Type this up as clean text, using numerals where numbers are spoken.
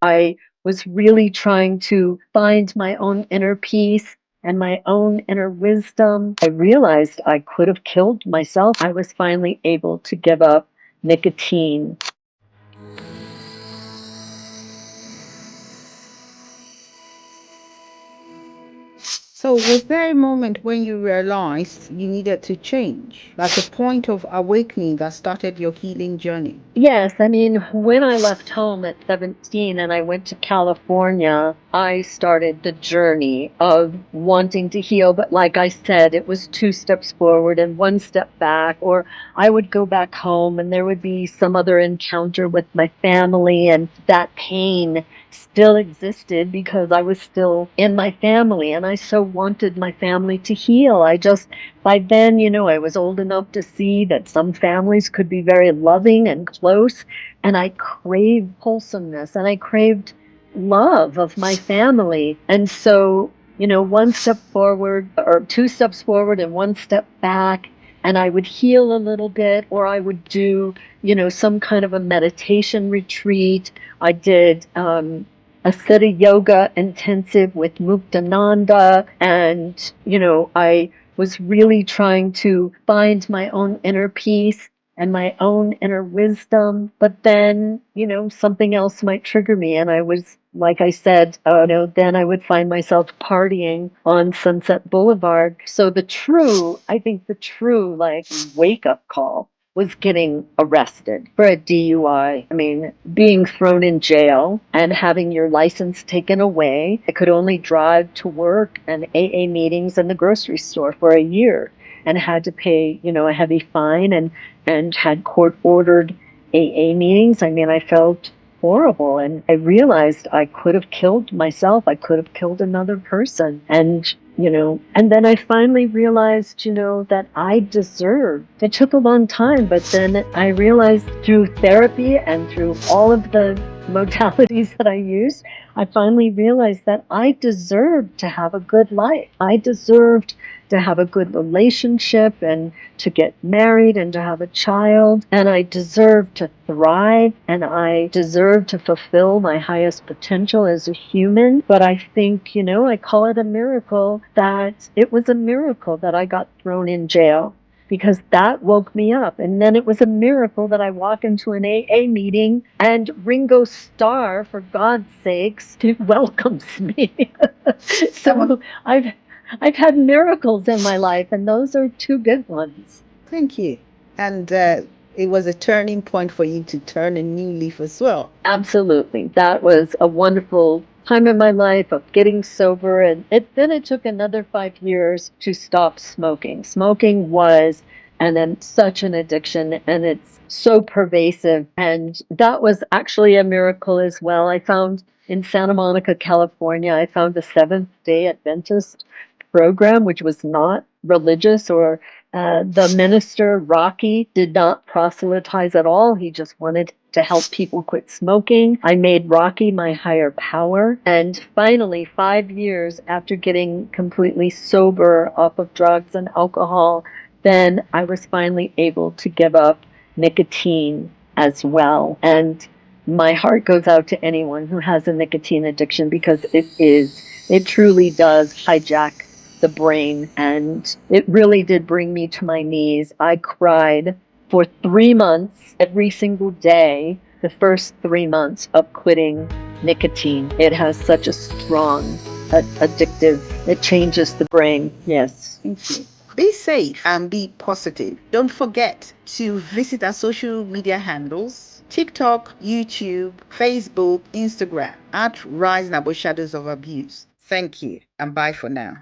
I was really trying to find my own inner peace and my own inner wisdom. I realized I could have killed myself. I was finally able to give up nicotine. So, was there a moment when you realized you needed to change, like a point of awakening that started your healing journey? Yes, I mean, when I left home at 17 and I went to California, I started the journey of wanting to heal. But like I said, it was two steps forward and one step back. Or I would go back home and there would be some other encounter with my family, and that pain still existed because I was still in my family and I so wanted my family to heal. By then, I was old enough to see that some families could be very loving and close, and I craved wholesomeness and I craved love of my family. And so, one step forward or two steps forward and one step back, and I would heal a little bit, or I would do, some kind of a meditation retreat. I did a Siddha yoga intensive with Muktananda, and, I was really trying to find my own inner peace and my own inner wisdom. But then, something else might trigger me. And I was, like I said, then I would find myself partying on Sunset Boulevard. So I think the true, like, wake up call was getting arrested for a DUI. I mean, being thrown in jail and having your license taken away. I could only drive to work and AA meetings and the grocery store for a year, and had to pay, a heavy fine, and had court ordered AA meetings. I mean, I felt horrible, and I realized I could have killed myself. I could have killed another person. And then I finally realized, that I deserved. It took a long time, but then I realized through therapy and through all of the modalities that I used, I finally realized that I deserved to have a good life. I deserved to have a good relationship and to get married and to have a child. And I deserved to thrive, and I deserved to fulfill my highest potential as a human. But I think, I call it a miracle that it was a miracle that I got thrown in jail, because that woke me up. And then it was a miracle that I walk into an AA meeting and Ringo Starr, for God's sakes, welcomes me. So I've had miracles in my life, and those are two good ones. Thank you. And it was a turning point for you to turn a new leaf as well. Absolutely. That was a wonderful time in my life of getting sober. And then it took another 5 years to stop smoking. Smoking was and then such an addiction, and it's so pervasive. And that was actually a miracle as well. I found in Santa Monica, California, I found a Seventh Day Adventist program, which was not religious, or the minister, Rocky, did not proselytize at all. He just wanted to help people quit smoking. I made Rocky my higher power. And finally, 5 years after getting completely sober off of drugs and alcohol, then I was finally able to give up nicotine as well. And my heart goes out to anyone who has a nicotine addiction, because it truly does hijack the brain. And it really did bring me to my knees. I cried for 3 months every single day, the first 3 months of quitting nicotine. It has such a strong, addictive, it changes the brain. Yes. Thank you. Be safe and be positive. Don't forget to visit our social media handles: TikTok, YouTube, Facebook, Instagram at Rising Above Shadows of Abuse. Thank you and bye for now.